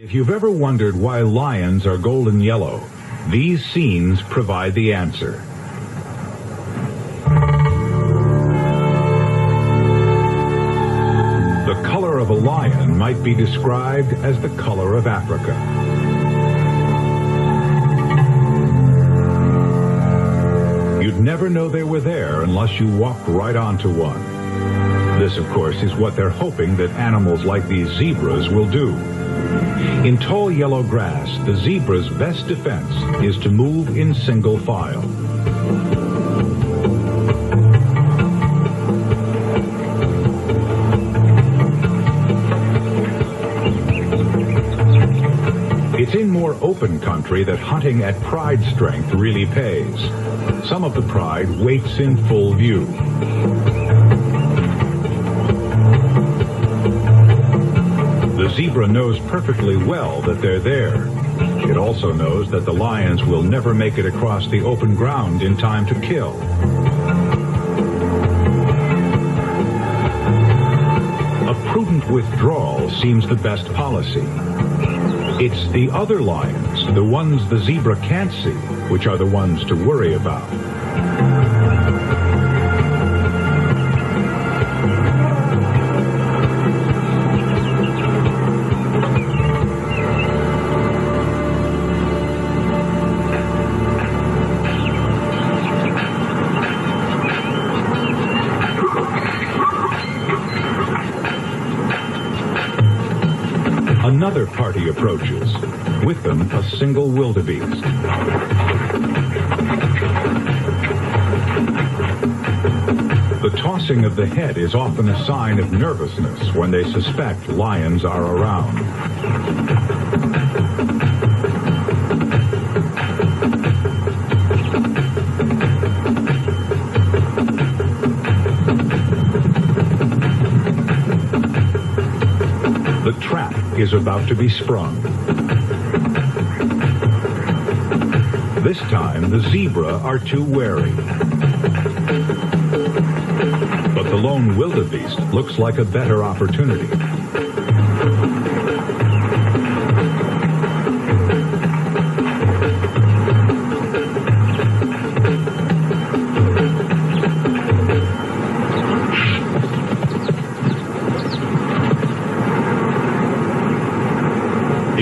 If you've ever wondered why lions are golden yellow, these scenes provide the answer. The color of a lion might be described as the color of Africa. You'd never know they were there unless you walked right onto one. This, of course, is what they're hoping that animals like these zebras will do. In tall yellow grass, the zebra's best defense is to move in single file. It's in more open country that hunting at pride strength really pays. Some of the pride waits in full view. The zebra knows perfectly well that they're there. It also knows that the lions will never make it across the open ground in time to kill. A prudent withdrawal seems the best policy. It's the other lions, the ones the zebra can't see, which are the ones to worry about. Another party approaches, with them a single wildebeest. The tossing of the head is often a sign of nervousness when they suspect lions are around. The trap is about to be sprung. This time, the zebra are too wary. But the lone wildebeest looks like a better opportunity.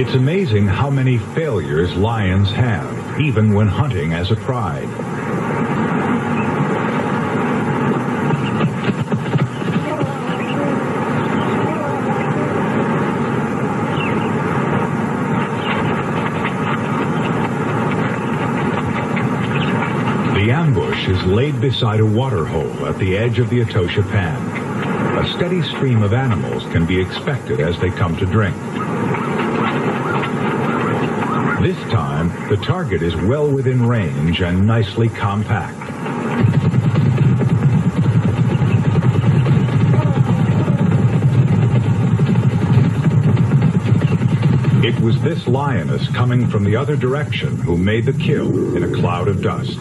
It's amazing how many failures lions have, even when hunting as a pride. The ambush is laid beside a water hole at the edge of the Etosha Pan. A steady stream of animals can be expected as they come to drink. This time, the target is well within range and nicely compact. It was this lioness coming from the other direction who made the kill in a cloud of dust.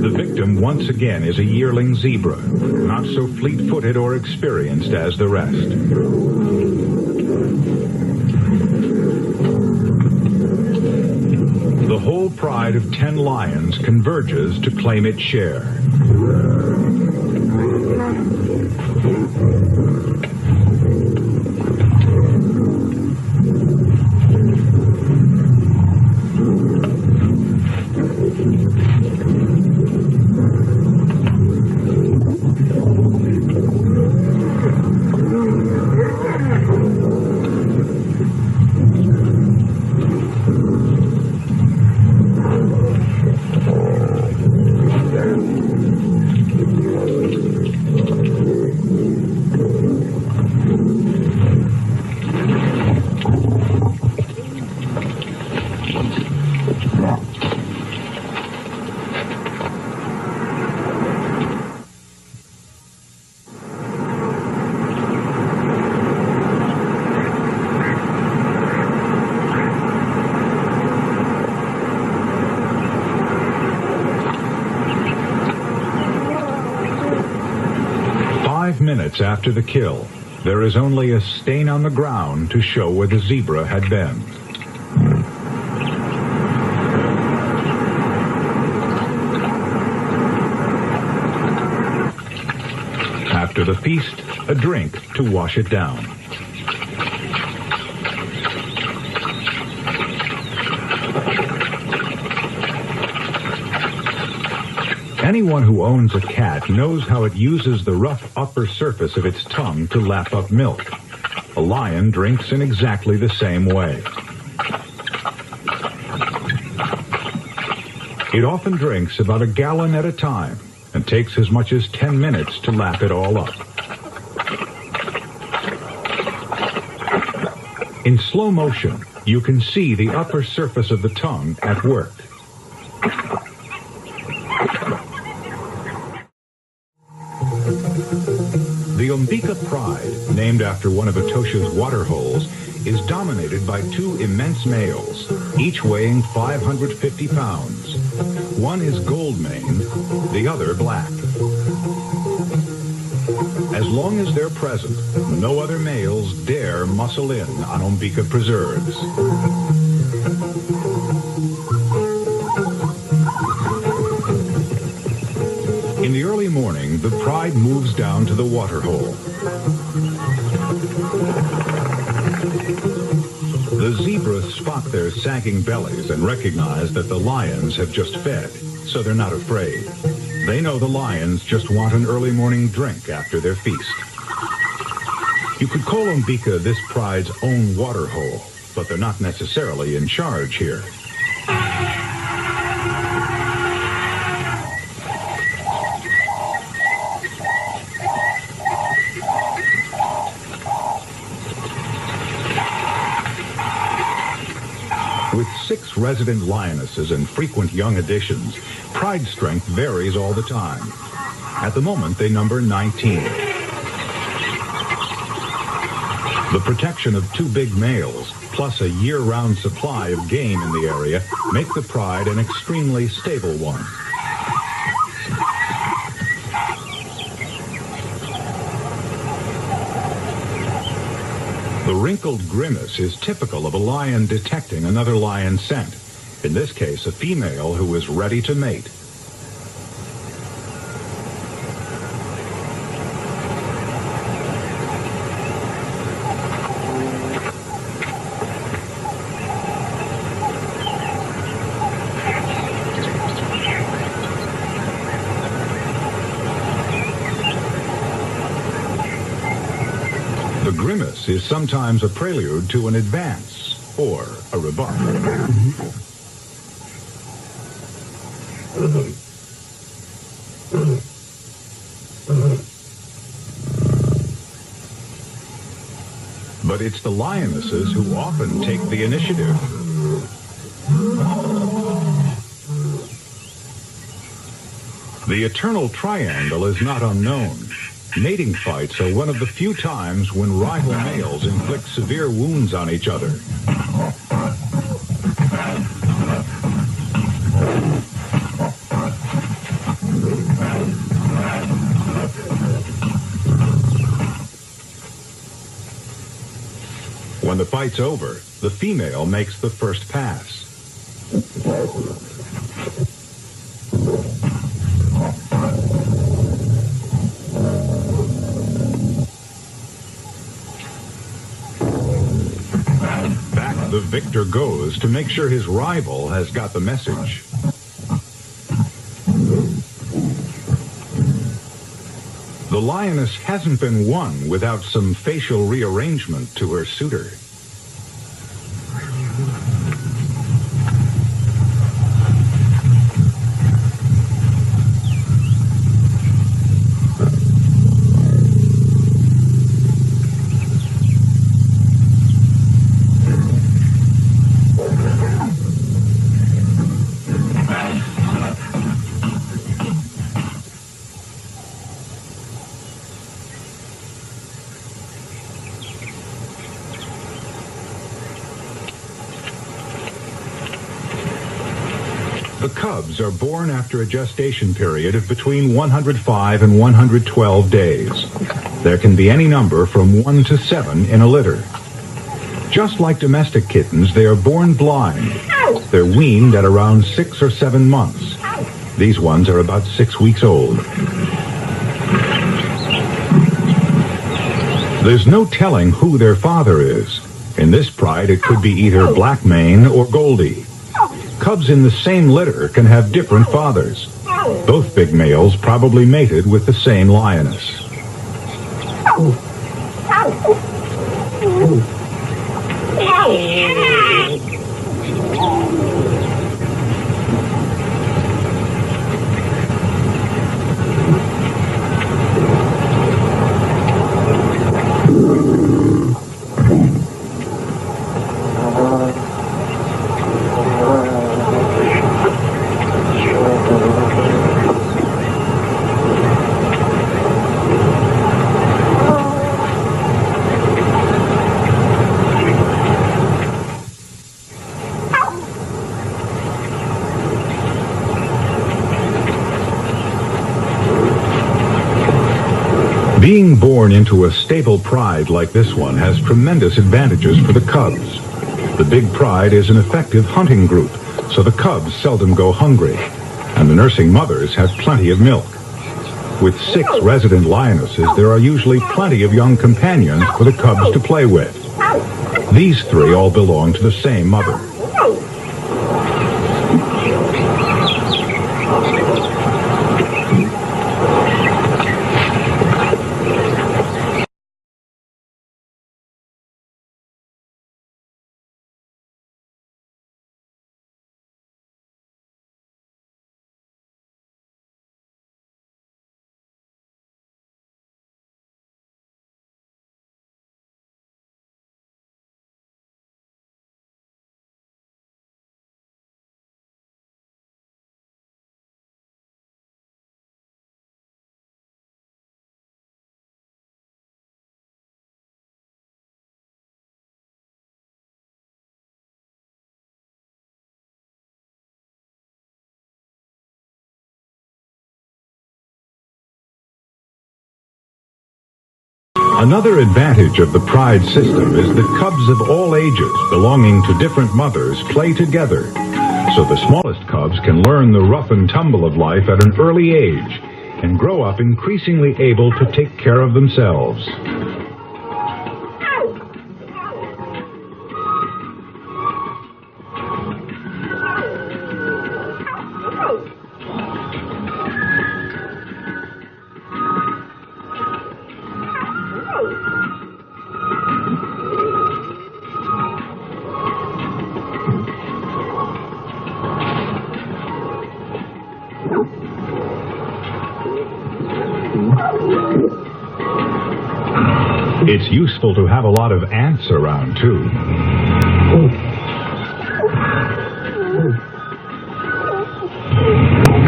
The victim once again is a yearling zebra, not so fleet-footed or experienced as the rest. The whole pride of 10 lions converges to claim its share. minutes after the kill, There is only a stain on the ground to show where the zebra had been. After the feast, a drink to wash it down. Anyone who owns a cat knows how it uses the rough upper surface of its tongue to lap up milk. A lion drinks in exactly the same way. It often drinks about a gallon at a time and takes as much as 10 minutes to lap it all up. In slow motion, you can see the upper surface of the tongue at work. The Umbika Pride, named after one of Etosha's water holes, is dominated by two immense males, each weighing 550 pounds. One is gold-maned, the other black. As long as they're present, no other males dare muscle in on Umbika preserves. In the early morning, the pride moves down to the water hole. The zebras spot their sagging bellies and recognize that the lions have just fed, so they're not afraid. They know the lions just want an early morning drink after their feast. You could call Umbika this pride's own water hole, but they're not necessarily in charge here. With 6 resident lionesses and frequent young additions, pride strength varies all the time. At the moment, they number 19. The protection of 2 big males, plus a year-round supply of game in the area, make the pride an extremely stable one. The wrinkled grimace is typical of a lion detecting another lion's scent, in this case a female who is ready to mate. The grimace is sometimes a prelude to an advance or a rebuff. But it's the lionesses who often take the initiative. The eternal triangle is not unknown. Mating fights are one of the few times when rival males inflict severe wounds on each other. When the fight's over, the female makes the first pass. The victor goes to make sure his rival has got the message. The lioness hasn't been won without some facial rearrangement to her suitor. The cubs are born after a gestation period of between 105 and 112 days. There can be any number from 1 to 7 in a litter. Just like domestic kittens, they are born blind. They're weaned at around 6 or 7 months. These ones are about 6 weeks old. There's no telling who their father is. In this pride, it could be either Black Mane or Goldie. Cubs in the same litter can have different fathers. Both big males probably mated with the same lioness. Being born into a stable pride like this one has tremendous advantages for the cubs. The big pride is an effective hunting group, so the cubs seldom go hungry, and the nursing mothers have plenty of milk. With 6 resident lionesses, there are usually plenty of young companions for the cubs to play with. These 3 all belong to the same mother. Another advantage of the pride system is that cubs of all ages belonging to different mothers play together. So the smallest cubs can learn the rough and tumble of life at an early age and grow up increasingly able to take care of themselves. It's useful to have a lot of ants around, too.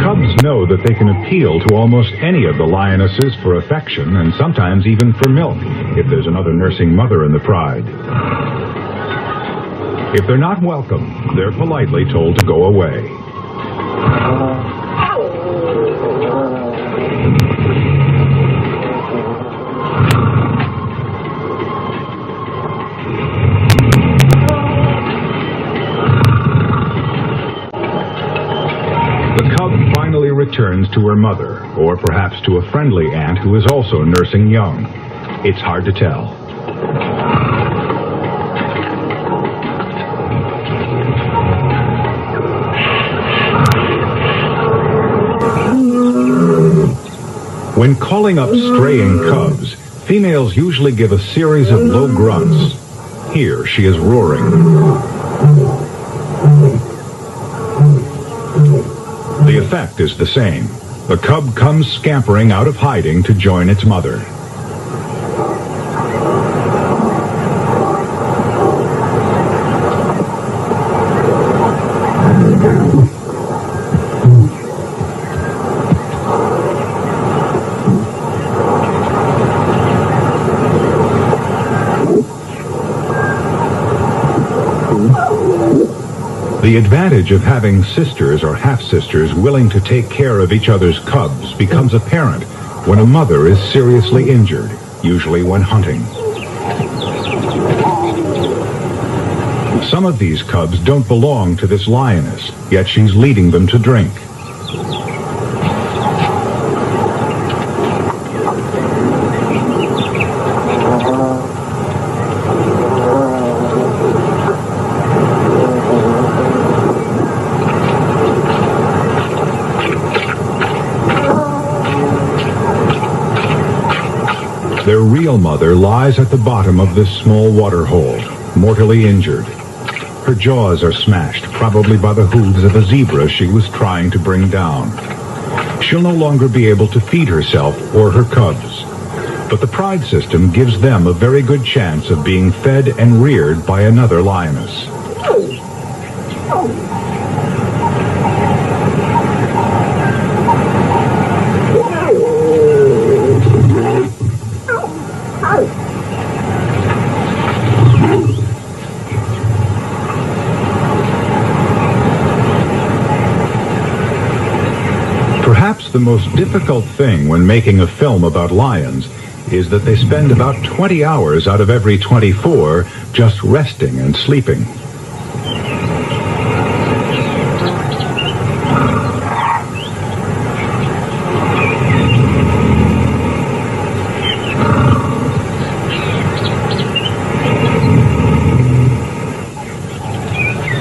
Cubs know that they can appeal to almost any of the lionesses for affection and sometimes even for milk if there's another nursing mother in the pride. If they're not welcome, they're politely told to go away. The cub finally returns to her mother, or perhaps to a friendly ant who is also nursing young. It's hard to tell. When calling up straying cubs, females usually give a series of low grunts. Here she is roaring. The effect is the same. The cub comes scampering out of hiding to join its mother. The advantage of having sisters or half-sisters willing to take care of each other's cubs becomes apparent when a mother is seriously injured. usually when hunting. Some of these cubs don't belong to this lioness, yet she's leading them to drink. Their real mother lies at the bottom of this small water hole, mortally injured. Her jaws are smashed, probably by the hooves of a zebra she was trying to bring down. She'll no longer be able to feed herself or her cubs, but the pride system gives them a very good chance of being fed and reared by another lioness. Perhaps the most difficult thing when making a film about lions is that they spend about 20 hours out of every 24 just resting and sleeping.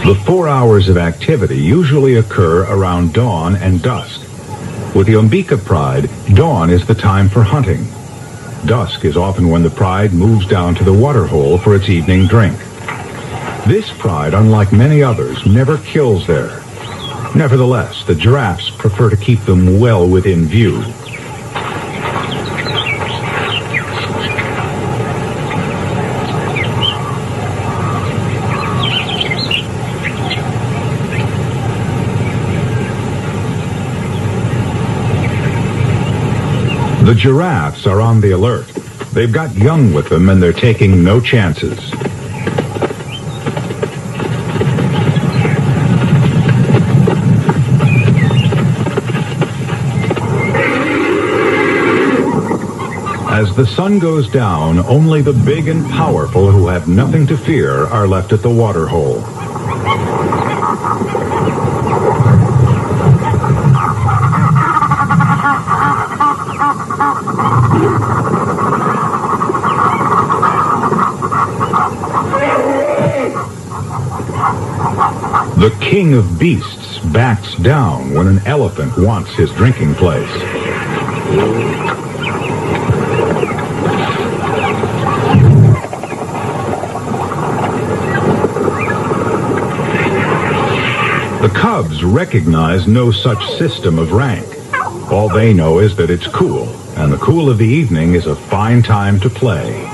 The 4 hours of activity usually occur around dawn and dusk. With the Umbika pride, dawn is the time for hunting. Dusk is often when the pride moves down to the water hole for its evening drink. This pride, unlike many others, never kills there. Nevertheless, the giraffes prefer to keep them well within view. The giraffes are on the alert. They've got young with them and they're taking no chances. As the sun goes down, only the big and powerful who have nothing to fear are left at the water hole. The king of beasts backs down when an elephant wants his drinking place. The cubs recognize no such system of rank. All they know is that it's cool, and the cool of the evening is a fine time to play.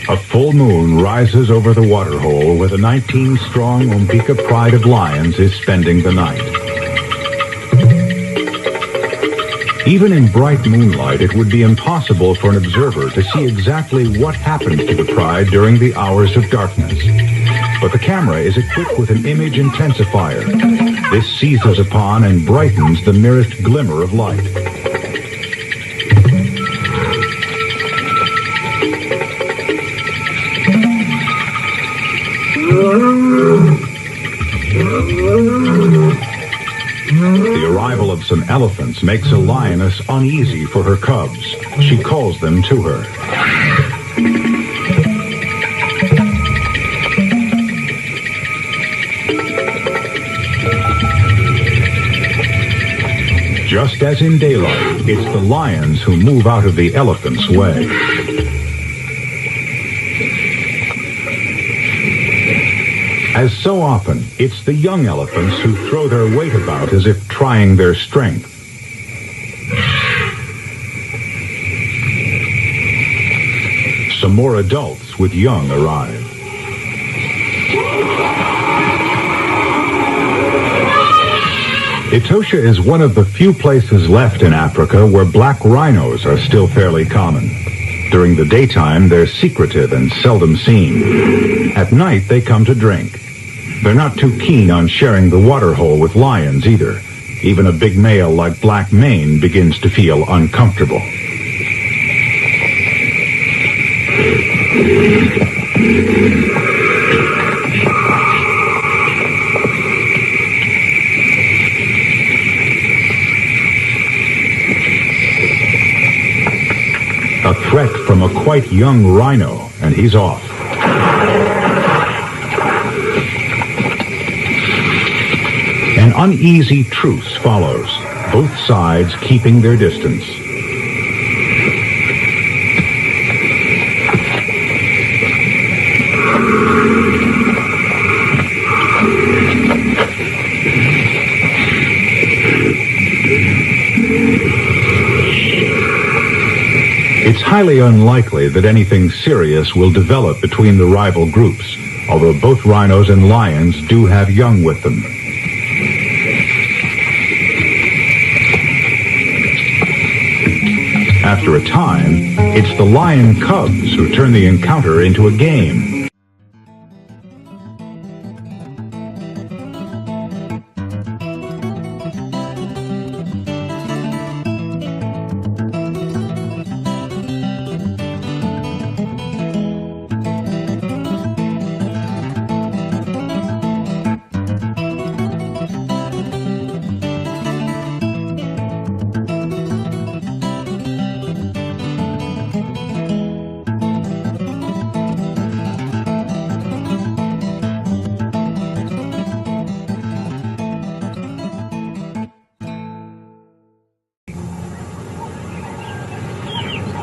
A full moon rises over the water hole where the 19-strong Umbika pride of lions is spending the night. Even in bright moonlight, it would be impossible for an observer to see exactly what happens to the pride during the hours of darkness. But the camera is equipped with an image intensifier. This seizes upon and brightens the merest glimmer of light. The arrival of some elephants makes a lioness uneasy for her cubs. She calls them to her. Just as in daylight, it's the lions who move out of the elephant's way. As so often, it's the young elephants who throw their weight about as if trying their strength. Some more adults with young arrive. Etosha is one of the few places left in Africa where black rhinos are still fairly common. During the daytime, they're secretive and seldom seen. At night, they come to drink. They're not too keen on sharing the water hole with lions either. Even a big male like Black Mane begins to feel uncomfortable. A threat from a quite young rhino, and he's off. An uneasy truce follows, both sides keeping their distance. It's highly unlikely that anything serious will develop between the rival groups, although both rhinos and lions do have young with them. After a time, it's the lion cubs who turn the encounter into a game.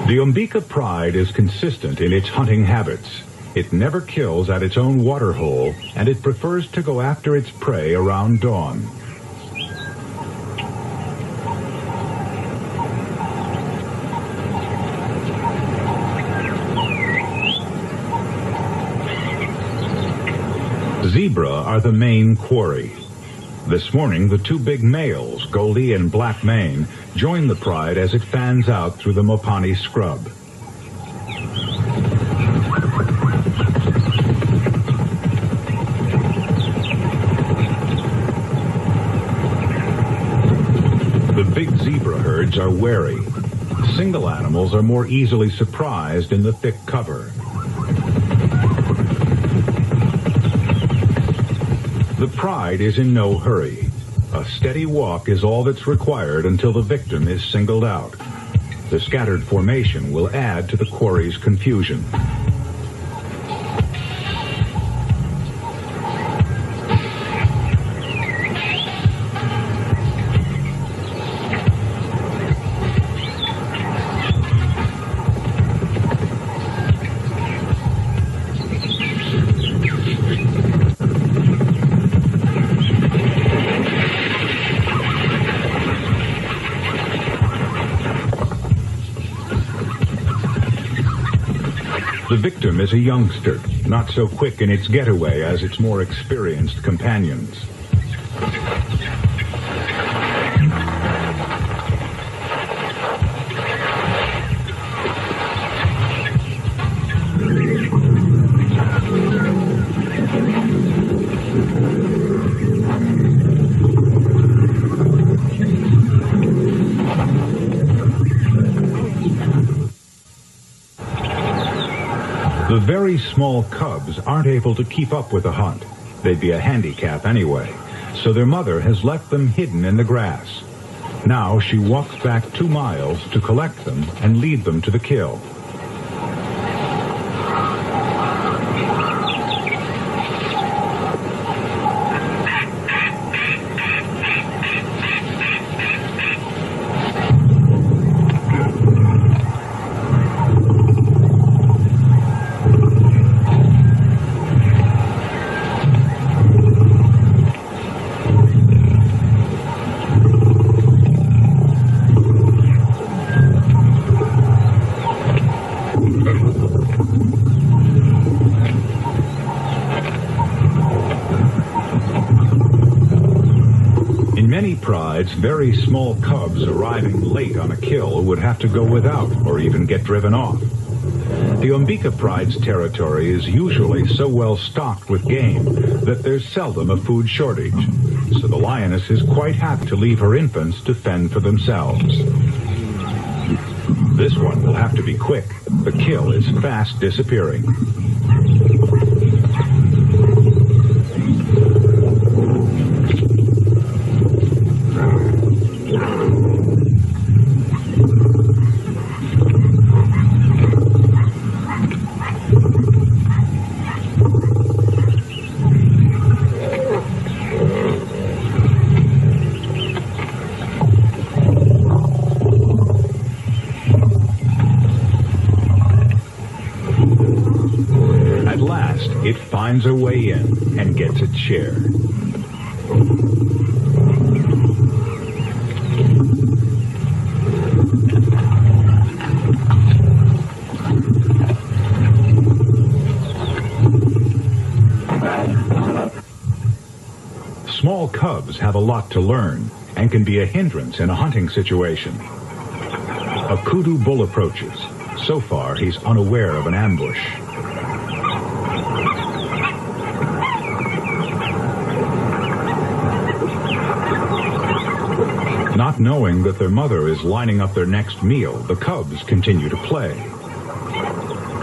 The Umbika pride is consistent in its hunting habits. It never kills at its own water hole, and it prefers to go after its prey around dawn. Zebra are the main quarry. This morning, the two big males, Goldie and Black Mane, join the pride as it fans out through the Mopani scrub. The big zebra herds are wary. Single animals are more easily surprised in the thick cover. The pride is in no hurry. A steady walk is all that's required until the victim is singled out. The scattered formation will add to the quarry's confusion. The victim is a youngster, not so quick in its getaway as its more experienced companions. The very small cubs aren't able to keep up with the hunt. They'd be a handicap anyway, so their mother has left them hidden in the grass. Now she walks back 2 miles to collect them and lead them to the kill. In many prides, very small cubs arriving late on a kill would have to go without or even get driven off. The Umbika pride's territory is usually so well stocked with game that there's seldom a food shortage, so the lioness is quite happy to leave her infants to fend for themselves. This one will have to be quick. The kill is fast disappearing. It finds a way in and gets its share. Small cubs have a lot to learn and can be a hindrance in a hunting situation. A kudu bull approaches. So far, he's unaware of an ambush. Not knowing that their mother is lining up their next meal, the cubs continue to play.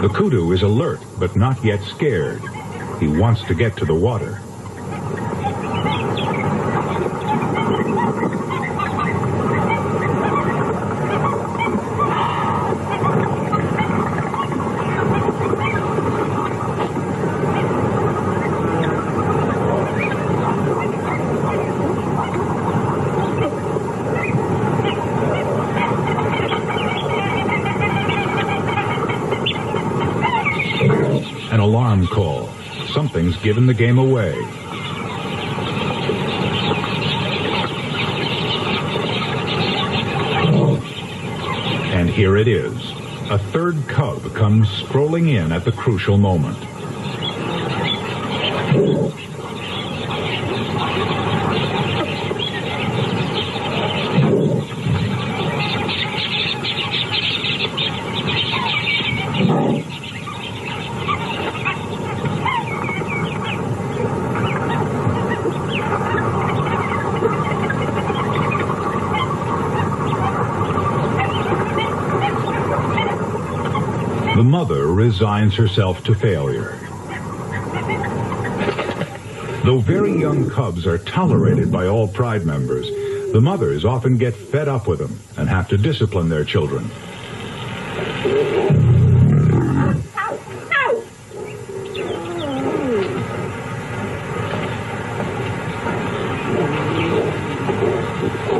The kudu is alert, but not yet scared. He wants to get to the water. An alarm call. Something's given the game away. And here it is. A third cub comes strolling in at the crucial moment. The mother resigns herself to failure. Though very young cubs are tolerated by all pride members, the mothers often get fed up with them and have to discipline their children.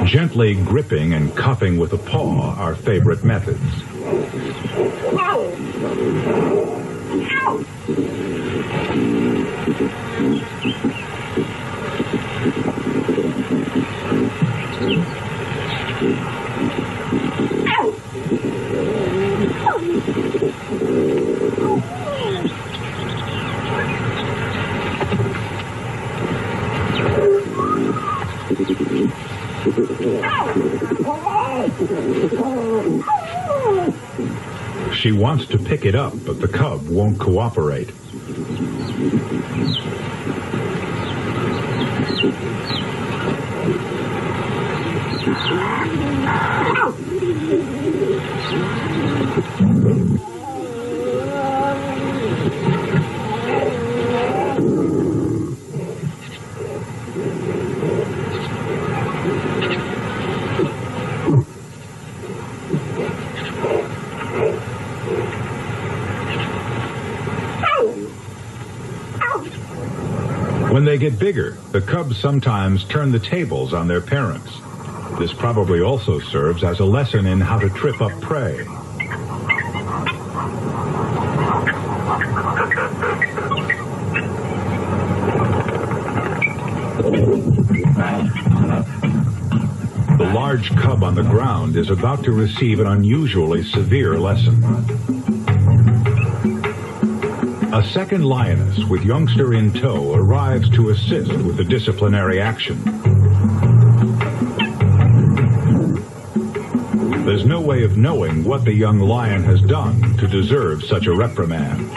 Gently gripping and cuffing with a paw are favorite methods. She wants to pick it up, but the cub won't cooperate. When they get bigger, the cubs sometimes turn the tables on their parents. This probably also serves as a lesson in how to trip up prey. The large cub on the ground is about to receive an unusually severe lesson. A second lioness with youngster in tow arrives to assist with the disciplinary action. There's no way of knowing what the young lion has done to deserve such a reprimand.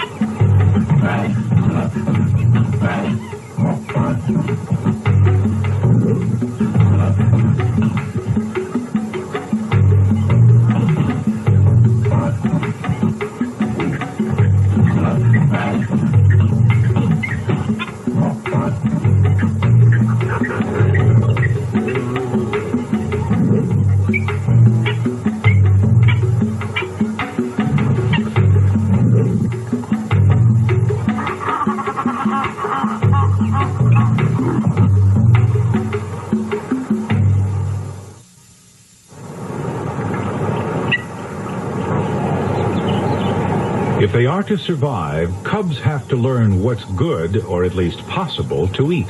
If they are to survive, cubs have to learn what's good, or at least possible, to eat.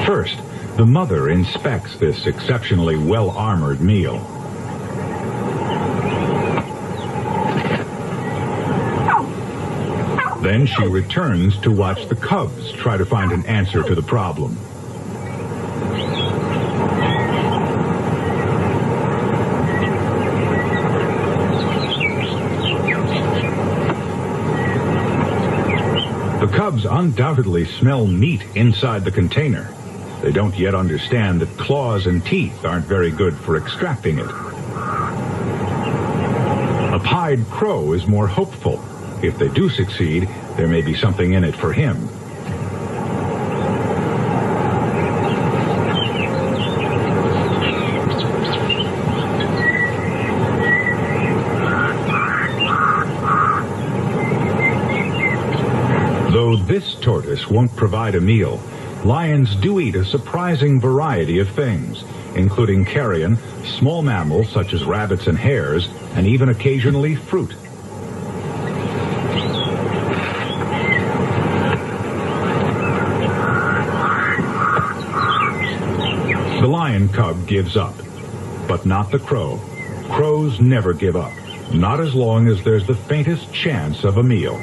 First, the mother inspects this exceptionally well-armored meal. Then she returns to watch the cubs try to find an answer to the problem. The cubs undoubtedly smell meat inside the container. They don't yet understand that claws and teeth aren't very good for extracting it. A pied crow is more hopeful. If they do succeed, there may be something in it for him. Though this tortoise won't provide a meal, lions do eat a surprising variety of things, including carrion, small mammals such as rabbits and hares, and even occasionally fruit. The lion cub gives up, but not the crow. Crows never give up, not as long as there's the faintest chance of a meal.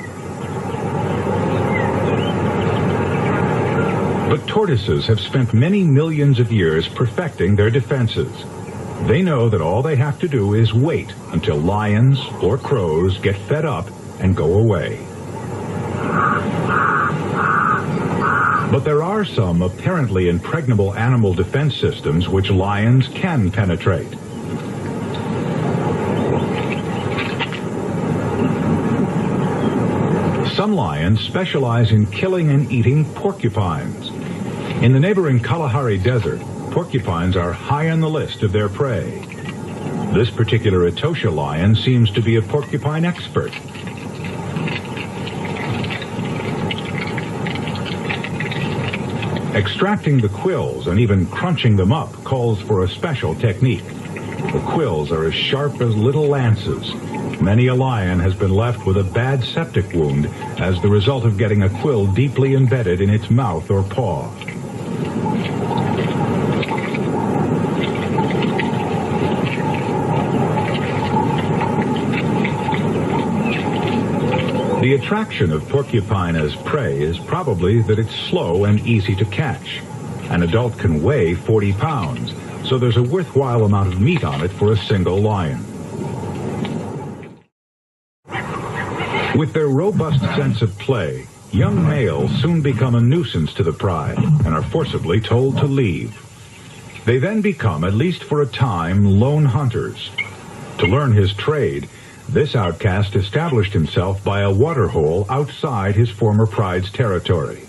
But tortoises have spent many millions of years perfecting their defenses. They know that all they have to do is wait until lions or crows get fed up and go away. But there are some apparently impregnable animal defense systems which lions can penetrate. Some lions specialize in killing and eating porcupines. In the neighboring Kalahari Desert, porcupines are high on the list of their prey. This particular Etosha lion seems to be a porcupine expert. Extracting the quills and even crunching them up calls for a special technique. The quills are as sharp as little lances. Many a lion has been left with a bad septic wound as the result of getting a quill deeply embedded in its mouth or paw. The attraction of porcupine as prey is probably that it's slow and easy to catch. An adult can weigh 40 pounds, so there's a worthwhile amount of meat on it for a single lion. With their robust sense of play, young males soon become a nuisance to the pride and are forcibly told to leave. They then become, at least for a time, lone hunters. To learn his trade, this outcast established himself by a waterhole outside his former pride's territory.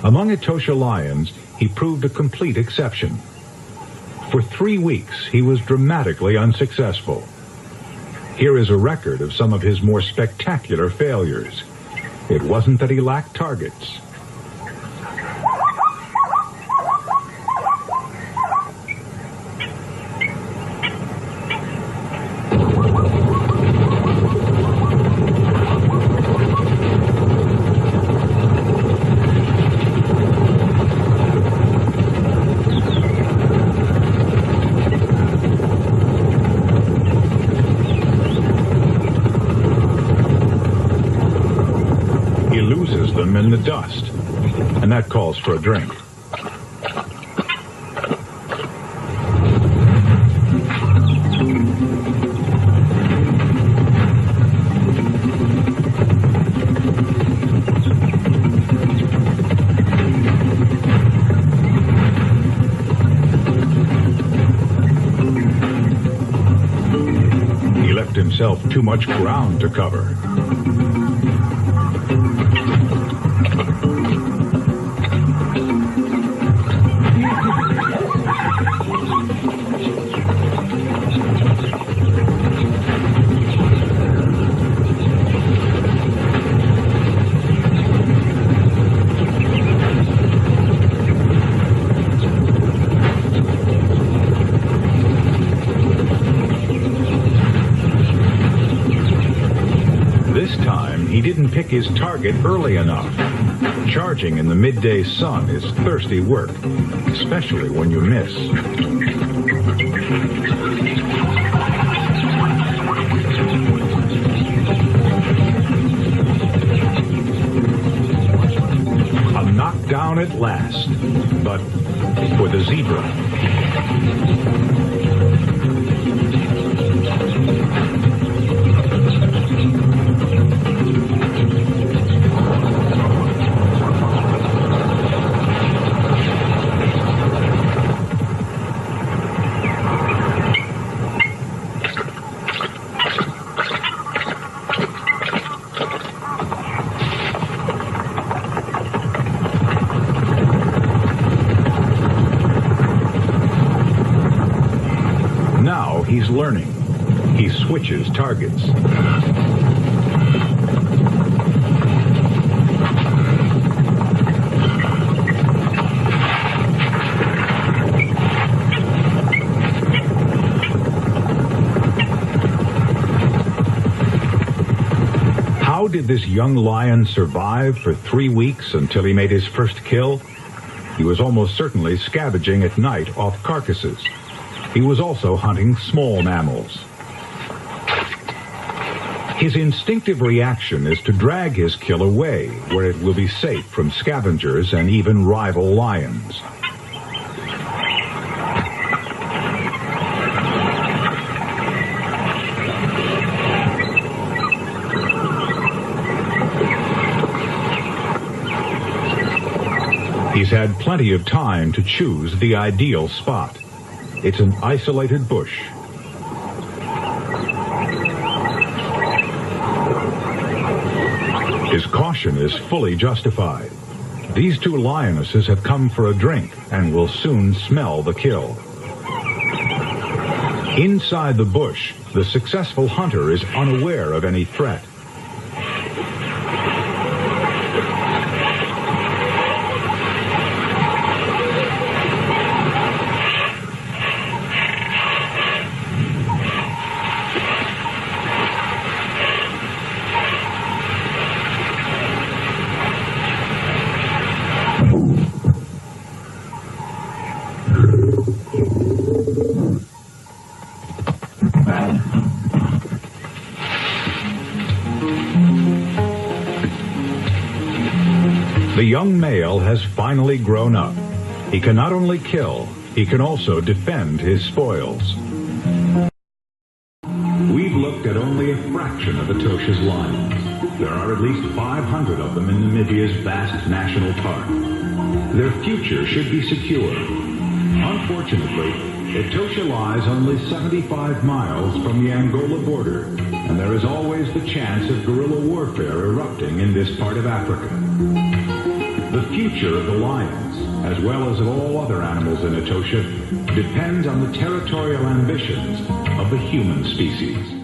Among Etosha lions, he proved a complete exception. For 3 weeks, he was dramatically unsuccessful. Here is a record of some of his more spectacular failures. It wasn't that he lacked targets. loses them in the dust. And that calls for a drink. Himself too much ground to cover. He didn't pick his target early enough. Charging in the midday sun is thirsty work, especially when you miss. A knockdown at last, but for the zebra. Now he's learning. He switches targets. How did this young lion survive for 3 weeks until he made his first kill? He was almost certainly scavenging at night off carcasses. He was also hunting small mammals. His instinctive reaction is to drag his kill away, where it will be safe from scavengers and even rival lions. He's had plenty of time to choose the ideal spot. It's an isolated bush. His caution is fully justified. These two lionesses have come for a drink and will soon smell the kill. Inside the bush, the successful hunter is unaware of any threat. The young male has finally grown up. He can not only kill, he can also defend his spoils. We've looked at only a fraction of Etosha's lions. There are at least 500 of them in Namibia's vast national park. Their future should be secure. Unfortunately, Etosha lies only 75 miles from the Angola border, and there is always the chance of guerrilla warfare erupting in this part of Africa. The future of the lions, as well as of all other animals in Etosha, depends on the territorial ambitions of the human species.